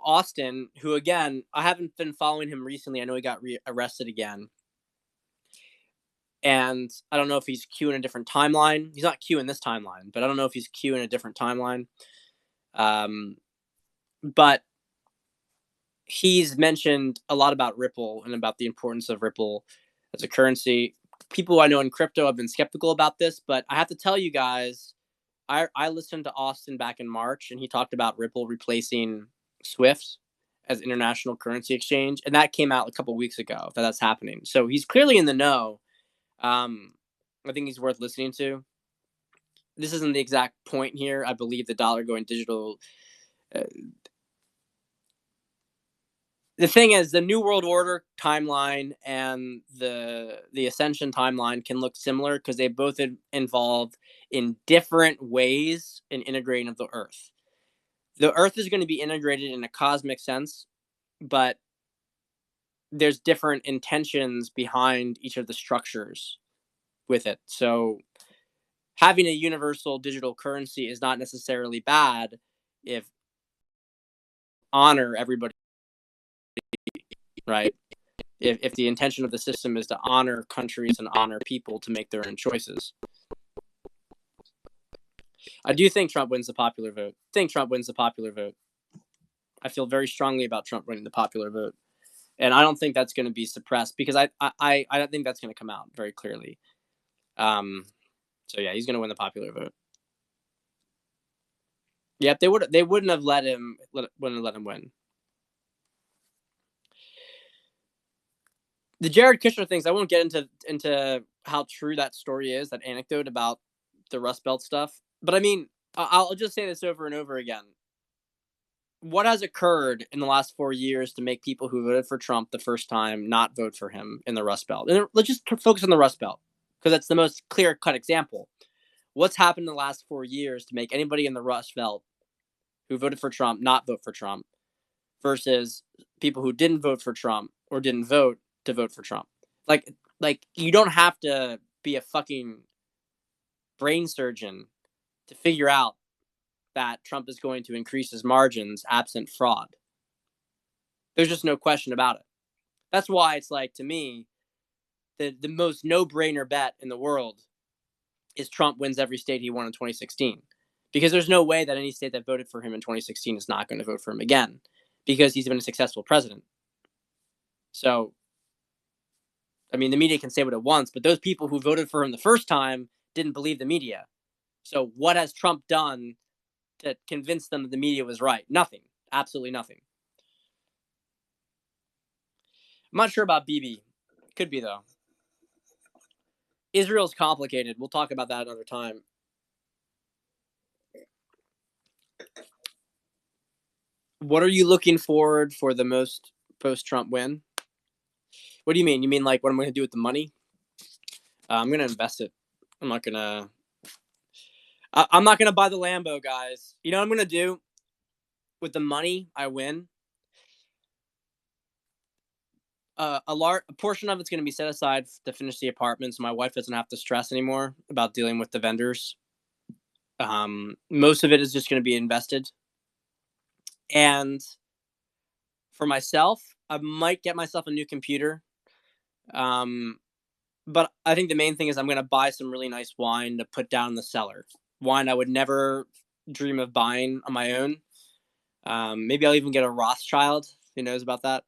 Austin, who, again, I haven't been following him recently. I know he got arrested again. And I don't know if he's Q in a different timeline. He's not Q in this timeline, but I don't know if he's Q in a different timeline. But he's mentioned a lot about Ripple and about the importance of Ripple as a currency. People I know in crypto have been skeptical about this, but I have to tell you guys, I listened to Austin back in March, and he talked about Ripple replacing Swift as international currency exchange, and that came out a couple weeks ago that's happening. So he's clearly in the know. I think he's worth listening to. This isn't the exact point here. I believe the dollar going digital. The thing is, the New World Order timeline and the Ascension timeline can look similar because they both involve in different ways in integrating of the Earth. The Earth is going to be integrated in a cosmic sense, but there's different intentions behind each of the structures with it. So having a universal digital currency is not necessarily bad if honor everybody right? If the intention of the system is to honor countries and honor people to make their own choices. I do think Trump wins the popular vote. I feel very strongly about Trump winning the popular vote. And I don't think that's going to be suppressed because I don't think that's going to come out very clearly. So yeah, he's going to win the popular vote. Yep, they wouldn't have let him win. The Jared Kushner things, I won't get into how true that story is, that anecdote about the Rust Belt stuff. But I mean, I'll just say this over and over again. What has occurred in the last 4 years to make people who voted for Trump the first time not vote for him in the Rust Belt? And let's just focus on the Rust Belt because that's the most clear cut example. What's happened in the last 4 years to make anybody in the Rust Belt who voted for Trump not vote for Trump versus people who didn't vote for Trump or didn't vote to vote for Trump? Like you don't have to be a fucking brain surgeon to figure out that Trump is going to increase his margins absent fraud. There's just no question about it. That's why it's like, to me, the most no-brainer bet in the world is Trump wins every state he won in 2016. Because there's no way that any state that voted for him in 2016 is not going to vote for him again because he's been a successful president. So, I mean, the media can say what it wants, but those people who voted for him the first time didn't believe the media. So, what has Trump done to convince them that the media was right? Nothing. Absolutely nothing. I'm not sure about Bibi. Could be, though. Israel's complicated. We'll talk about that another time. What are you looking forward for the most post-Trump win? What do you mean? You mean like what I'm going to do with the money? I'm going to invest it. I'm not going to. I'm not going to buy the Lambo, guys. You know what I'm going to do with the money I win? A portion of it's going to be set aside to finish the apartment, so my wife doesn't have to stress anymore about dealing with the vendors. Most of it is just going to be invested, and for myself, I might get myself a new computer. Um, but I think the main thing is I'm going to buy some really nice wine to put down in the cellar. Wine I would never dream of buying on my own. Maybe I'll even get a Rothschild. Who knows about that?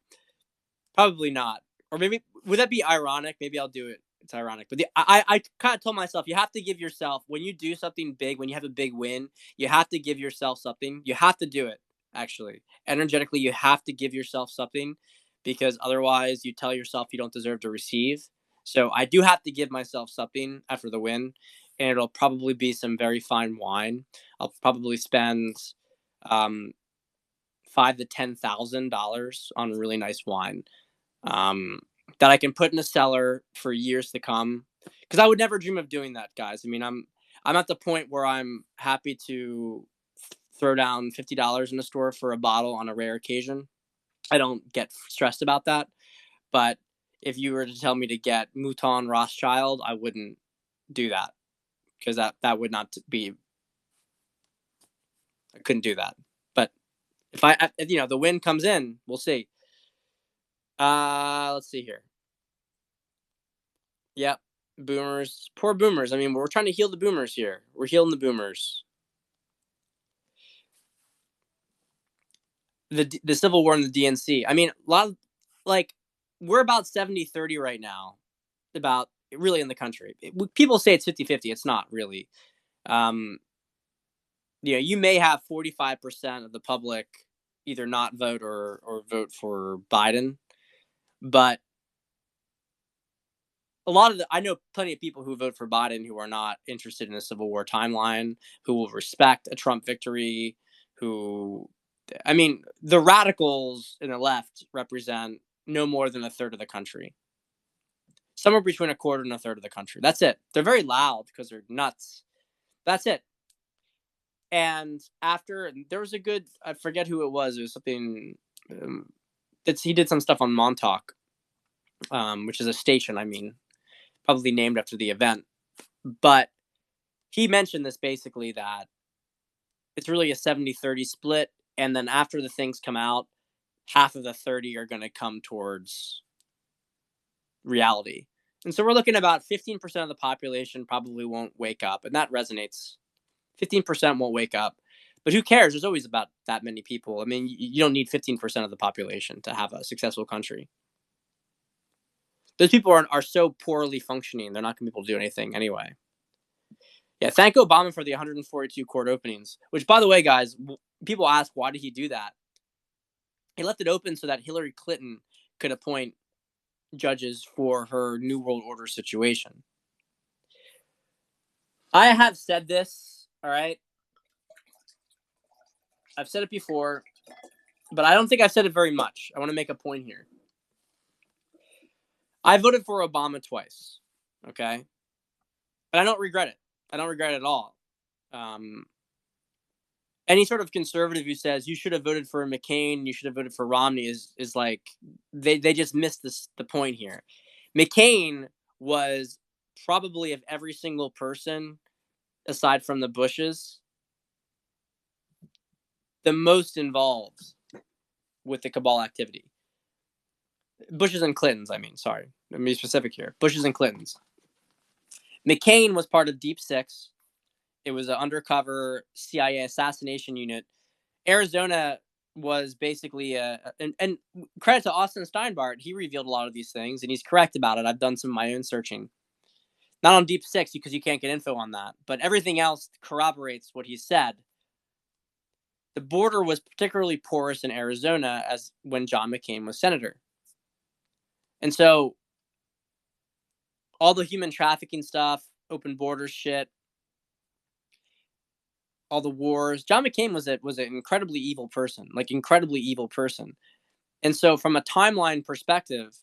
Probably not. Or maybe would that be ironic? Maybe I'll do it. It's ironic, but I kind of told myself you have to give yourself when you do something big, when you have a big win, you have to give yourself something. You have to do it. Actually, energetically, you have to give yourself something because otherwise, you tell yourself you don't deserve to receive. So I do have to give myself something after the win, and it'll probably be some very fine wine. I'll probably spend um, $5,000 to $10,000 on really nice wine um, that I can put in a cellar for years to come. Because I would never dream of doing that, guys. I mean, I'm at the point where I'm happy to throw down $50 in the store for a bottle on a rare occasion. I don't get stressed about that. But if you were to tell me to get Mouton Rothschild, I wouldn't do that because that would not be. I couldn't do that. But if the win comes in, we'll see. Let's see here. Yep, boomers, poor boomers. I mean, we're trying to heal the boomers here. We're healing the boomers. The Civil War in the DNC. I mean, a lot of like we're about 70-30 right now. About really in the country. People say it's 50-50. It's not really. Um, you may have 45% of the public either not vote or vote for Biden, but a lot of I know plenty of people who vote for Biden who are not interested in a Civil War timeline, who will respect a Trump victory, who I mean, the radicals in the left represent no more than a third of the country. Somewhere between a quarter and a third of the country. That's it. They're very loud because they're nuts. That's it. And after there was a good, I forget who it was. It was something. He did some stuff on Montauk, which is a station. I mean, probably named after the event. But he mentioned this basically that it's really a 70-30 split. And then after the things come out, half of the 30 are going to come towards reality. And so we're looking about 15% of the population probably won't wake up. And that resonates. 15% won't wake up. But who cares? There's always about that many people. I mean, you don't need 15% of the population to have a successful country. Those people are so poorly functioning, they're not going to be able to do anything anyway. Yeah, thank Obama for the 142 court openings, which, by the way, guys, people ask, why did he do that? He left it open so that Hillary Clinton could appoint judges for her New World Order situation. I have said this, all right? I've said it before, but I don't think I've said it very much. I want to make a point here. I voted for Obama twice, okay? And I don't regret it. I don't regret it at all. Any sort of conservative who says you should have voted for McCain, you should have voted for Romney is like they just missed the point here. McCain was probably, of every single person aside from the Bushes, the most involved with the cabal activity. Bushes and Clintons, I mean, sorry. Let me be specific here. Bushes and Clintons. McCain was part of Deep Six. It was an undercover CIA assassination unit. Arizona was basically and credit to Austin Steinbart, he revealed a lot of these things, and he's correct about it. I've done some of my own searching. Not on Deep Six, because you can't get info on that, but everything else corroborates what he said. The border was particularly porous in Arizona as when John McCain was senator. And so all the human trafficking stuff, open border shit, all the wars. John McCain was an incredibly evil person, like incredibly evil person. And so from a timeline perspective,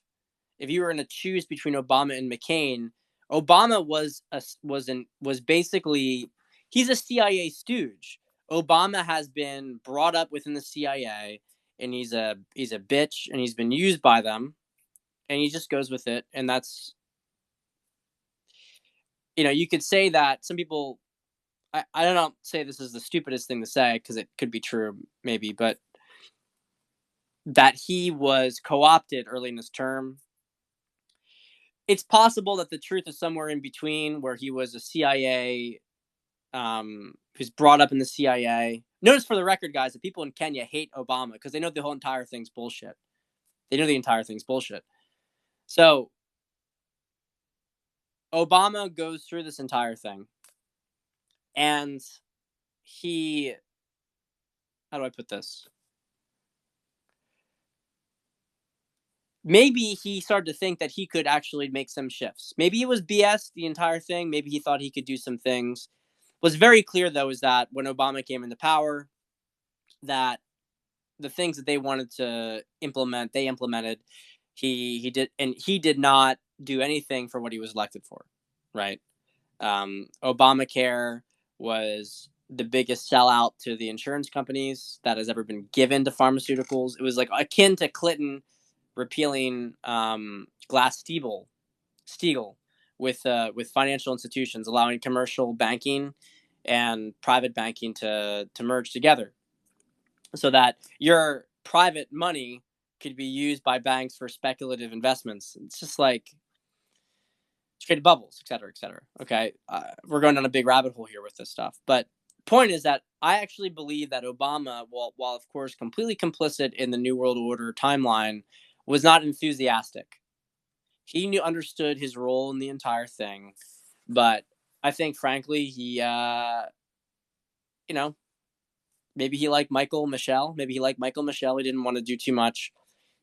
if you were going to choose between Obama and McCain, Obama was basically, he's a CIA stooge. Obama has been brought up within the CIA, and he's a bitch, and he's been used by them, and he just goes with it. And that's, you could say that some people, I don't say this is the stupidest thing to say, because it could be true maybe, but that he was co-opted early in his term. It's possible that the truth is somewhere in between, where he was a CIA, who's brought up in the CIA. Notice, for the record, guys, that people in Kenya hate Obama because they know the whole entire thing's bullshit. They know the entire thing's bullshit. So Obama goes through this entire thing, and how do I put this? Maybe he started to think that he could actually make some shifts. Maybe it was BS, the entire thing. Maybe he thought he could do some things. What's very clear, though, is that when Obama came into power, that the things that they wanted to implement, they implemented. He did, and he did not do anything for what he was elected for, right? Obamacare was the biggest sellout to the insurance companies that has ever been given to pharmaceuticals. It was like akin to Clinton repealing Glass-Steagall with financial institutions, allowing commercial banking and private banking to merge together, so that your private money could be used by banks for speculative investments. It's just like trade bubbles, et cetera, et cetera. Okay, we're going down a big rabbit hole here with this stuff, but point is that I actually believe that Obama, while of course completely complicit in the New World Order timeline, was not enthusiastic. He understood his role in the entire thing, but I think, frankly, he, maybe he liked Michael Michel. Maybe he liked Michael Michel. He didn't want to do too much.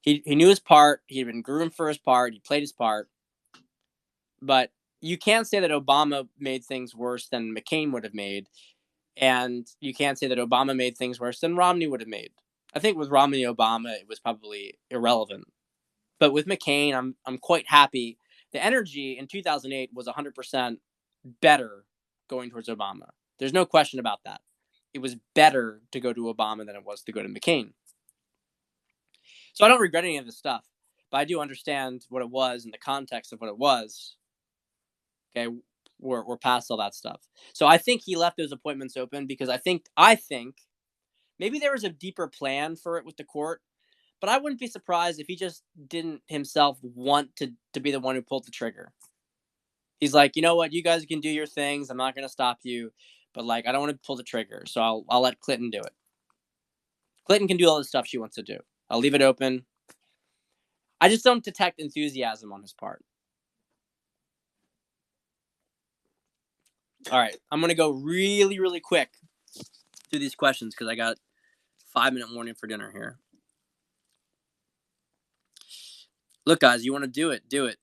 He knew his part. He had been groomed for his part. He played his part. But you can't say that Obama made things worse than McCain would have made. And you can't say that Obama made things worse than Romney would have made. I think with Romney and Obama, it was probably irrelevant. But with McCain, I'm quite happy. The energy in 2008 was 100% better going towards Obama. There's no question about that. It was better to go to Obama than it was to go to McCain. So I don't regret any of this stuff, but I do understand what it was and the context of what it was. Okay, we're past all that stuff. So I think he left those appointments open because I think maybe there was a deeper plan for it with the court, But I wouldn't be surprised if he just didn't himself want to be the one who pulled the trigger. He's like, you know what, you guys can do your things. I'm not gonna stop you, but like I don't want to pull the trigger, so I'll let Clinton do it. Clinton can do all the stuff she wants to do. I'll leave it open. I just don't detect enthusiasm on his part. All right, I'm gonna go really, really quick through these questions because I got 5 minute warning for dinner here. Look, guys, you want to do it, do it.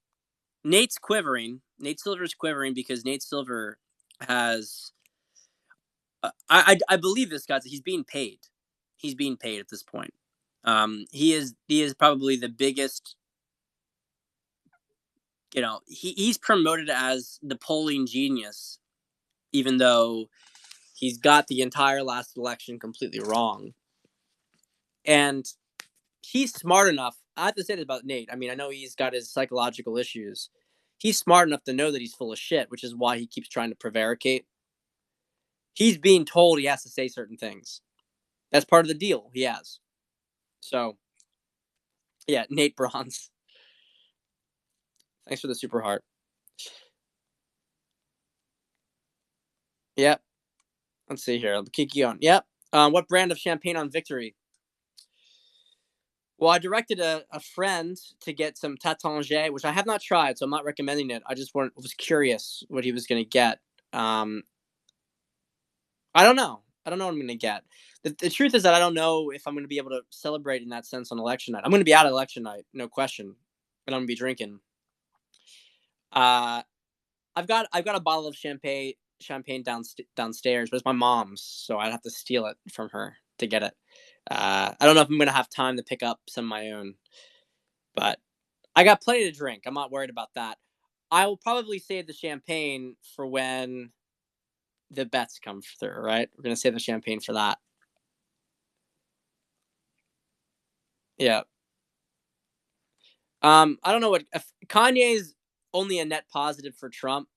Nate's quivering. Nate Silver's quivering because Nate Silver has. I believe this, guys. He's being paid. He's being paid at this point. He is probably the biggest. He's promoted as the polling genius, even though he's got the entire last election completely wrong. And he's smart enough. I have to say this about Nate. I mean, I know he's got his psychological issues. He's smart enough to know that he's full of shit, which is why he keeps trying to prevaricate. He's being told he has to say certain things. That's part of the deal he has. So, yeah, Nate Bronze. Thanks for the super heart. Yep. Let's see here. I'll keep you on. Yep. What brand of champagne on victory? Well, I directed a friend to get some Tatangier, which I have not tried, so I'm not recommending it. I just was curious what he was going to get. Um, I don't know. I don't know what I'm going to get. The truth is that I don't know if I'm going to be able to celebrate in that sense on election night. I'm going to be out election night, no question, and I'm going to be drinking. Uh, I've got a bottle of champagne downstairs, but it's my mom's, so I'd have to steal it from her to get it. I don't know if I'm gonna have time to pick up some of my own, but I got plenty to drink. I'm not worried about that. I will probably save the champagne for when the bets come through. Right, we're gonna save the champagne for that. Yeah. I don't know what if Kanye's only a net positive for Trump.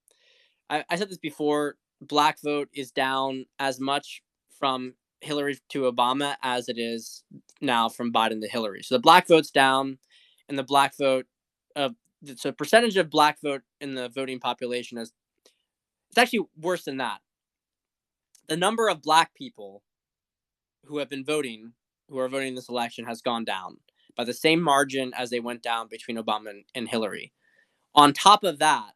I said this before. Black vote is down as much from Hillary to Obama as it is now from Biden to Hillary. So the black vote's down, and the black vote, uh, so percentage of black vote in the voting population is it's actually worse than that. The number of black people who have been voting, who are voting in this election, has gone down by the same margin as they went down between Obama and Hillary. On top of that,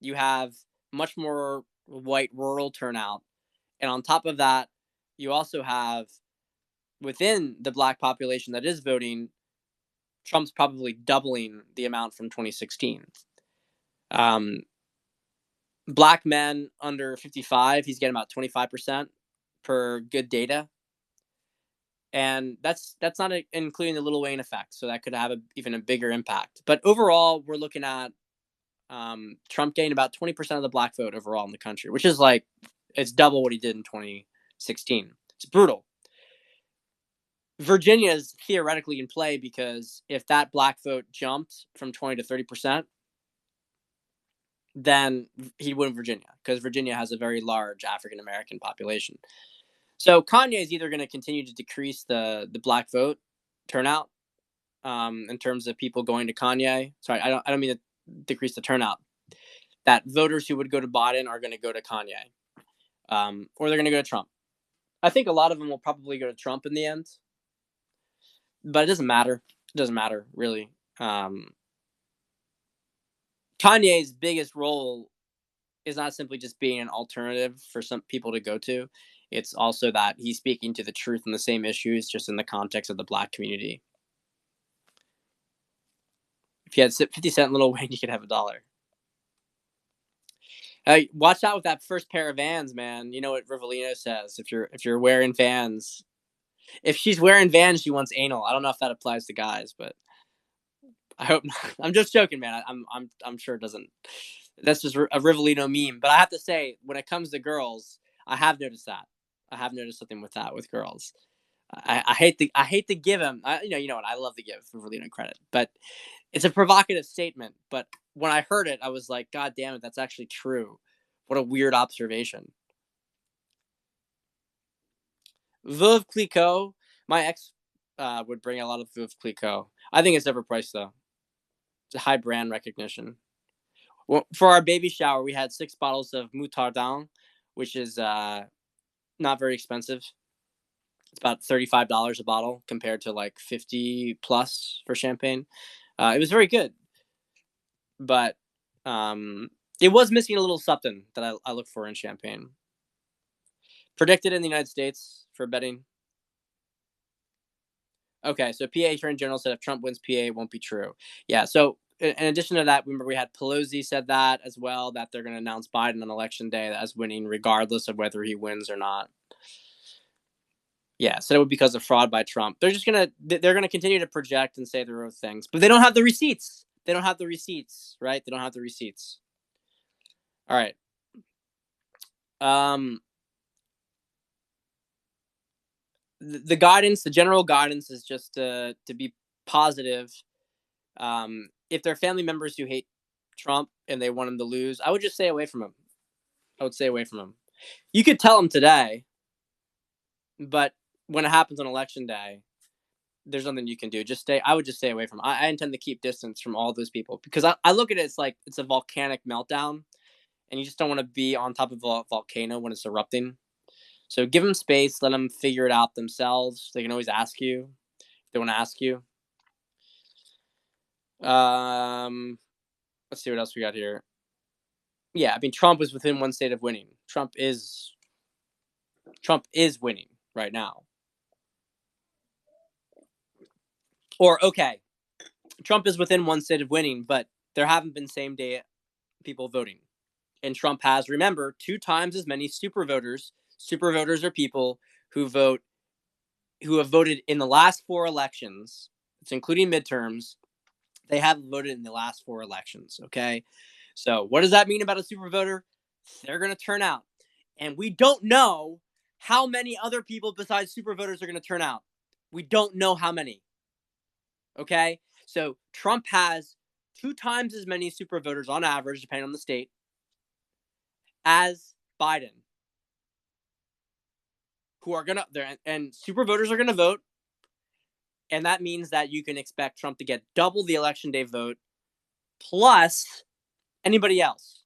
you have much more white rural turnout. And on top of that, you also have within the black population that is voting, Trump's probably doubling the amount from 2016. Um, Black men under 55, he's getting about 25% per good data. And that's not including the Lil Wayne effect. So that could have even a bigger impact. But overall, we're looking at Trump gained about 20% of the black vote overall in the country, which is like, it's double what he did in 2016. It's brutal. Virginia is theoretically in play because if that black vote jumped from 20 to 30%, then he'd win Virginia because Virginia has a very large African American population. So Kanye is either going to continue to decrease the black vote turnout in terms of people going to Kanye. Sorry, I don't mean to decrease the turnout. That voters who would go to Biden are going to go to Kanye, or they're going to go to Trump. I think a lot of them will probably go to Trump in the end, but it doesn't matter. It doesn't matter really. Kanye's biggest role is not simply just being an alternative for some people to go to. It's also that he's speaking to the truth on the same issues, just in the context of the black community. If you had 50 Cent Lil Wayne, you could have $1. Hey, watch out with that first pair of Vans, man. You know what Rivellino says. If you're wearing Vans, if she's wearing Vans, she wants anal. I don't know if that applies to guys, but I hope not. I'm just joking, man. I'm sure it doesn't. That's just a Rivellino meme. But I have to say, when it comes to girls, I have noticed that. I have noticed something with that with girls. I hate to give him. You know what? I love to give Rivellino credit, but it's a provocative statement. But when I heard it, I was like, God damn it, that's actually true. What a weird observation. Veuve Clicquot, my ex would bring a lot of Veuve Clicquot. I think it's overpriced though. It's a high brand recognition. Well, for our baby shower, we had 6 bottles of Moutardin, which is not very expensive. It's about $35 a bottle compared to like 50 plus for champagne. It was very good, but um, it was missing a little something that I look for in champagne. Predicted in the United States for betting. Okay, so PA Attorney General said if Trump wins PA, it won't be true. Yeah, so in addition to that, remember we had Pelosi said that as well, that they're going to announce Biden on election day as winning, regardless of whether he wins or not. Yeah, so it would because of fraud by Trump. They're gonna continue to project and say their own things, but they don't have the receipts. They don't have the receipts, right? They don't have the receipts. All right. Um, the guidance, the general guidance, is just to be positive. If there are family members who hate Trump and they want him to lose, I would just stay away from him. I would stay away from him. You could tell him today, but when it happens on election day, there's nothing you can do. I would just stay away from him. I intend to keep distance from all those people because I look at it as like it's a volcanic meltdown, and you just don't want to be on top of a volcano when it's erupting. So give them space, let them figure it out themselves. They can always ask you if they want to ask you. Um, let's see what else we got here. Yeah, I mean Trump is within one state of winning. Trump is winning right now. Or okay, Trump is within one state of winning, but there haven't been same day people voting. And Trump has, remember, 2 times as many super voters. Super voters are people who have voted in the last 4 elections. It's including midterms. They have voted in the last 4 elections. Okay, so what does that mean about a super voter? They're going to turn out, and we don't know how many other people besides super voters are going to turn out. We don't know how many. Okay, so Trump has 2 times as many super voters on average, depending on the state, as Biden, who are gonna there and super voters are gonna vote, and that means that you can expect Trump to get double the election day vote plus anybody else.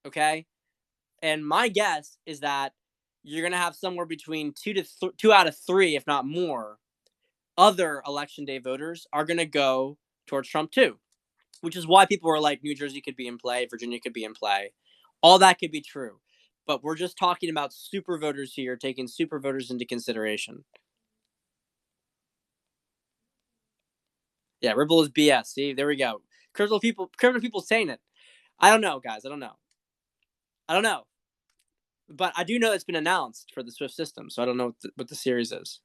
Okay, and my guess is that you're gonna have somewhere between 2 out of 3, if not more, other election day voters are gonna go towards Trump too, which is why people are like New Jersey could be in play, Virginia could be in play, all that could be true. But we're just talking about super voters here, taking super voters into consideration. Yeah, Ripple is BS. See, there we go. Criminal people saying it. I don't know, guys. I don't know. I don't know. But I do know it's been announced for the Swift system, so I don't know what the series is.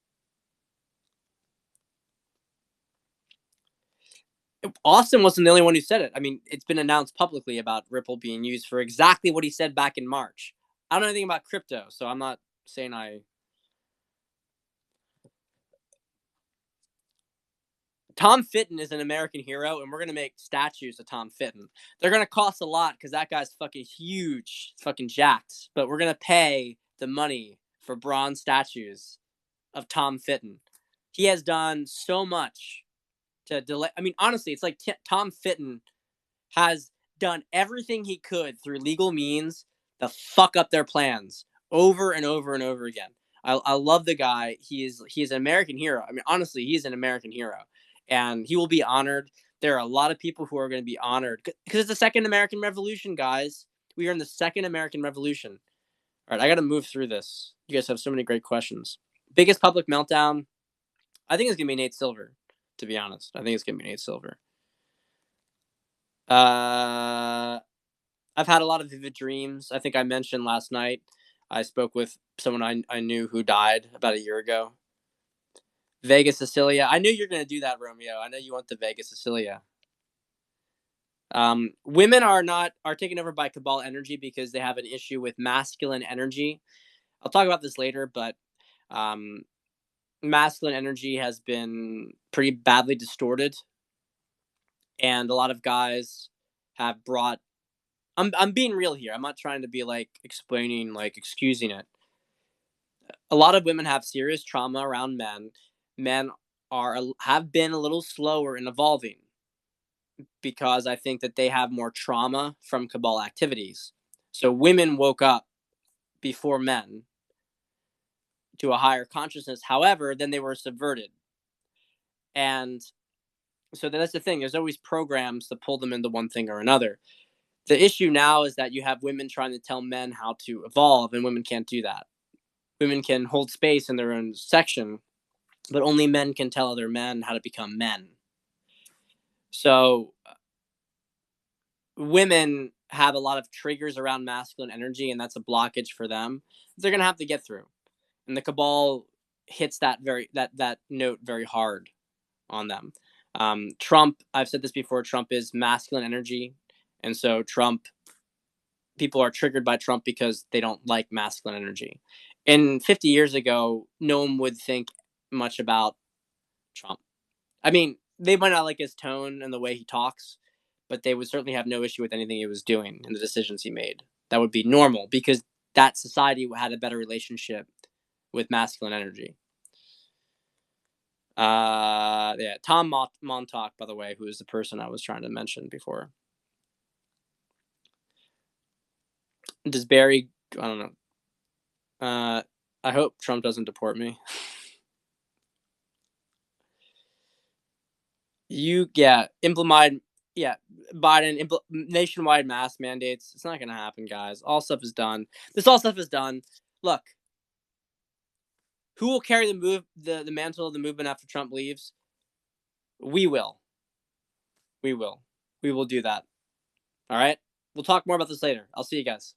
Austin wasn't the only one who said it. I mean, it's been announced publicly about Ripple being used for exactly what he said back in March. I don't know anything about crypto, so I'm not saying I. Tom Fitton is an American hero, and we're gonna make statues of Tom Fitton. They're gonna cost a lot because that guy's fucking huge, fucking jacked. But we're gonna pay the money for bronze statues of Tom Fitton. He has done so much to delay. I mean, honestly, it's like Tom Fitton has done everything he could through legal means to fuck up their plans over and over and over again. I love the guy. He is an American hero. I mean, honestly, he's an American hero, and he will be honored. There are a lot of people who are going to be honored because it's the second American Revolution, guys. We are in the second American Revolution. All right, I got to move through this. You guys have so many great questions. Biggest public meltdown. I think it's gonna be Nate Silver. To be honest, I think it's gonna be Nate Silver. Uh, I've had a lot of vivid dreams. I think I mentioned last night. I spoke with someone I knew who died about a year ago. Vegas Cecilia. I knew you're gonna do that, Romeo. I know you want the Vegas Cecilia. Women are taken over by Cabal energy because they have an issue with masculine energy. I'll talk about this later, but um, masculine energy has been pretty badly distorted, and a lot of guys have brought. I'm being real here. I'm not trying to be like explaining, like excusing it. A lot of women have serious trauma around men. Men have been a little slower in evolving because I think that they have more trauma from cabal activities. So women woke up before men to a higher consciousness. However, then they were subverted. And so that's the thing. There's always programs to pull them into one thing or another. The issue now is that you have women trying to tell men how to evolve, and women can't do that. Women can hold space in their own section, but only men can tell other men how to become men. So women have a lot of triggers around masculine energy, and that's a blockage for them. They're gonna have to get through, and the cabal hits that note very hard on them. Trump, I've said this before. Trump is masculine energy, and so people are triggered by Trump because they don't like masculine energy. And 50 years ago, no one would think much about Trump. I mean, they might not like his tone and the way he talks, but they would certainly have no issue with anything he was doing and the decisions he made. That would be normal because that society had a better relationship with masculine energy. Yeah, Tom Montauk, by the way, who is the person I was trying to mention before. Does Barry? I don't know. I hope Trump doesn't deport me. Implement. Yeah, Biden nationwide mask mandates. It's not gonna happen, guys. All stuff is done. All stuff is done. Look, who will carry the mantle of the movement after Trump leaves? We will. We will. We will do that. All right. We'll talk more about this later. I'll see you guys.